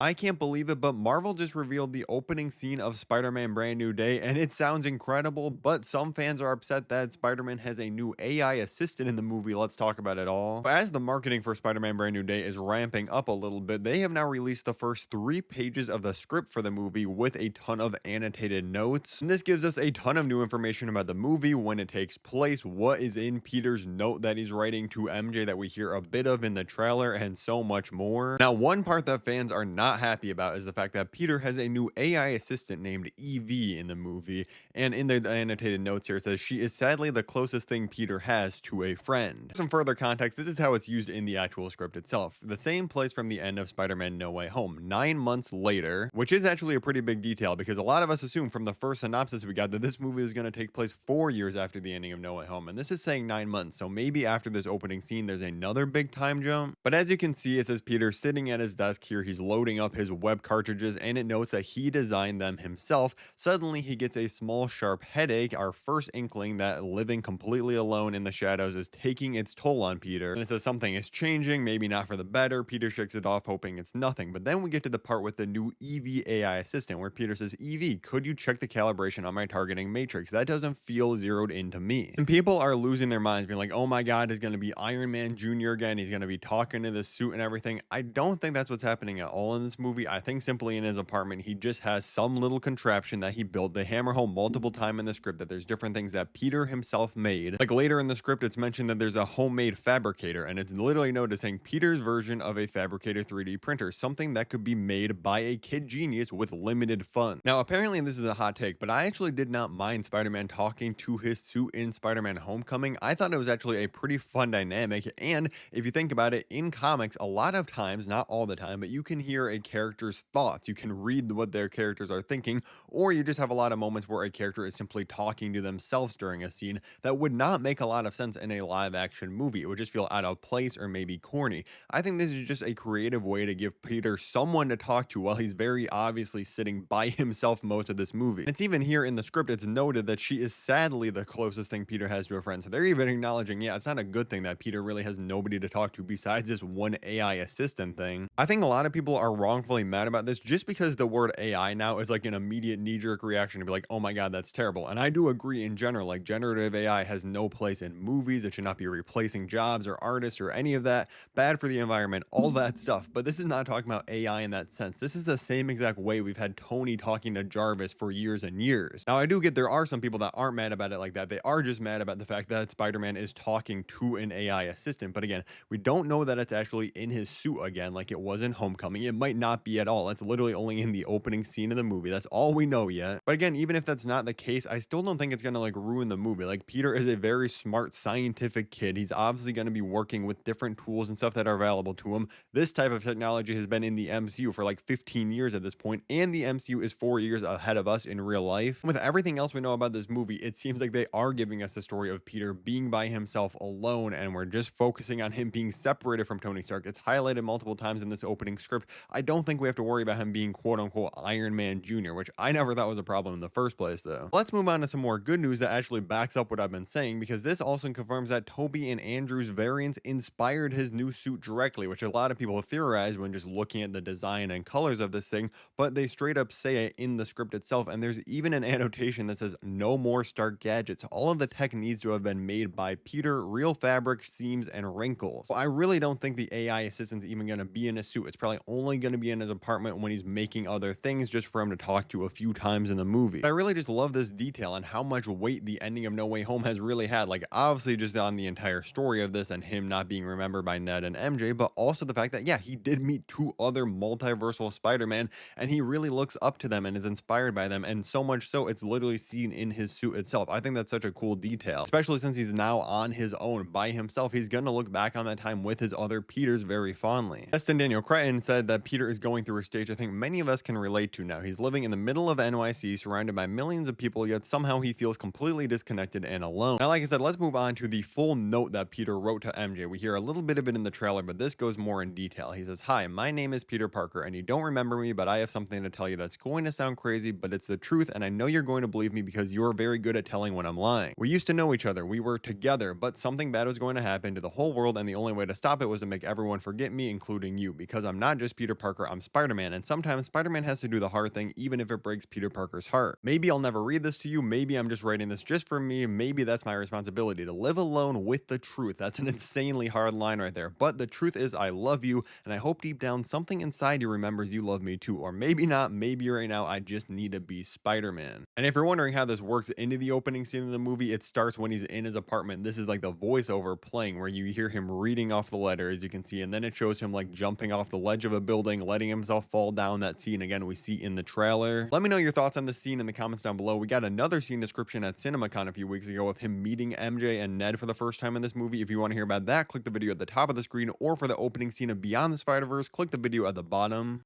I can't believe it, but Marvel just revealed the opening scene of Spider-Man Brand New Day, and it sounds incredible, but some fans are upset that Spider-Man has a new AI assistant in the movie. Let's talk about it all. But as the marketing for Spider-Man Brand New Day is ramping up a little bit, they have now released the first 3 pages of the script for the movie with a ton of annotated notes. And this gives us a ton of new information about the movie, when it takes place, what is in Peter's note that he's writing to MJ that we hear a bit of in the trailer, and so much more. Now, one part that fans are not happy about is the fact that Peter has a new AI assistant named Evie in the movie, and in the annotated notes here it says she is sadly the closest thing Peter has to a friend. Some further context, this is how it's used in the actual script itself. The same place from the end of Spider-Man No Way Home, 9 months later, which is actually a pretty big detail because a lot of us assume from the first synopsis we got that this movie was going to take place 4 years after the ending of No Way Home, and this is saying 9 months, so maybe after this opening scene there's another big time jump. But as you can see, it says Peter sitting at his desk here, he's loading up his web cartridges, and it notes that he designed them himself. Suddenly he gets a small sharp headache, our first inkling that living completely alone in the shadows is taking its toll on Peter. And it says something is changing, maybe not for the better. Peter shakes it off, hoping it's nothing. But then we get to the part with the new Evie AI assistant, where Peter says, Evie, could you check the calibration on my targeting matrix? That doesn't feel zeroed into me. And people are losing their minds, being like, oh my god, he's going to be Iron Man Jr. again. He's going to be talking to the suit and everything. I don't think that's what's happening at all in this movie. I think simply in his apartment, he just has some little contraption that he built. They hammer home multiple times in the script that there's different things that Peter himself made. Like later in the script, it's mentioned that there's a homemade fabricator, and it's literally noticing Peter's version of a fabricator 3D printer, something that could be made by a kid genius with limited funds. Now, apparently this is a hot take, but I actually did not mind Spider-Man talking to his suit in Spider-Man Homecoming. I thought it was actually a pretty fun dynamic, and if you think about it, in comics, a lot of times, not all the time, but you can hear a character's thoughts. You can read what their characters are thinking, or you just have a lot of moments where a character is simply talking to themselves during a scene that would not make a lot of sense in a live action movie. It would just feel out of place or maybe corny. I think this is just a creative way to give Peter someone to talk to while he's very obviously sitting by himself most of this movie. It's even here in the script, it's noted that she is sadly the closest thing Peter has to a friend. So they're even acknowledging, yeah, it's not a good thing that Peter really has nobody to talk to besides this one AI assistant thing. I think a lot of people are wrongfully mad about this just because the word AI now is like an immediate knee-jerk reaction to be like, oh my god, that's terrible. And I do agree in general, like generative AI has no place in movies. It should not be replacing jobs or artists or any of that. Bad for the environment, all that stuff. But this is not talking about AI in that sense. This is the same exact way we've had Tony talking to Jarvis for years and years. Now, I do get there are some people that aren't mad about it like that. They are just mad about the fact that Spider-Man is talking to an AI assistant. But again, we don't know that it's actually in his suit again, like it was in Homecoming. It might not be at all. That's literally only in the opening scene of the movie. That's all we know yet. But again, even if that's not the case, I still don't think it's gonna like ruin the movie. Like Peter is a very smart, scientific kid. He's obviously gonna be working with different tools and stuff that are available to him. This type of technology has been in the MCU for like 15 years at this point, and the MCU is 4 years ahead of us in real life. With everything else we know about this movie, it seems like they are giving us the story of Peter being by himself alone, and we're just focusing on him being separated from Tony Stark. It's highlighted multiple times in this opening script. I don't think we have to worry about him being quote unquote Iron Man Jr., which I never thought was a problem in the first place though. Let's move on to some more good news that actually backs up what I've been saying, because this also confirms that Toby and Andrew's variants inspired his new suit directly, which a lot of people theorize when just looking at the design and colors of this thing, but they straight up say it in the script itself, and there's even an annotation that says no more Stark gadgets. All of the tech needs to have been made by Peter, real fabric, seams, and wrinkles. So I really don't think the AI assistant's even going to be in a suit. It's probably only going to be in his apartment when he's making other things, just for him to talk to a few times in the movie. But I really just love this detail and how much weight the ending of No Way Home has really had. Like obviously just on the entire story of this and him not being remembered by Ned and MJ, but also the fact that yeah, he did meet 2 other multiversal Spider-Man, and he really looks up to them and is inspired by them, and so much so it's literally seen in his suit itself. I think that's such a cool detail, especially since he's now on his own by himself. He's gonna look back on that time with his other Peters very fondly. Destin Daniel Cretton said that Peter is going through a stage I think many of us can relate to now. He's living in the middle of NYC surrounded by millions of people, yet somehow he feels completely disconnected and alone. Now, like I said, let's move on to the full note that Peter wrote to MJ. We hear a little bit of it in the trailer, but this goes more in detail. He says, hi, my name is Peter Parker, and you don't remember me, but I have something to tell you that's going to sound crazy, but it's the truth, and I know you're going to believe me because you're very good at telling when I'm lying. We used to know each other. We were together, but something bad was going to happen to the whole world, and the only way to stop it was to make everyone forget me, including you, because I'm not just Peter Parker. Parker, I'm Spider-Man, and sometimes Spider-Man has to do the hard thing even if it breaks Peter Parker's heart. Maybe I'll never read this to you, maybe I'm just writing this just for me, maybe that's my responsibility to live alone with the truth. That's an insanely hard line right there, but the truth is I love you, and I hope deep down something inside you remembers you love me too, or maybe not, maybe right now I just need to be Spider-Man. And if you're wondering how this works into the opening scene of the movie, it starts when he's in his apartment. This is like the voiceover playing where you hear him reading off the letter, as you can see, and then it shows him like jumping off the ledge of a building, letting himself fall down. That scene again we see in the trailer. Let me know your thoughts on this scene in the comments down below. We got another scene description at CinemaCon a few weeks ago of him meeting MJ and Ned for the first time in this movie. If you want to hear about that, click the video at the top of the screen, or for the opening scene of Beyond the Spider-Verse, click the video at the bottom.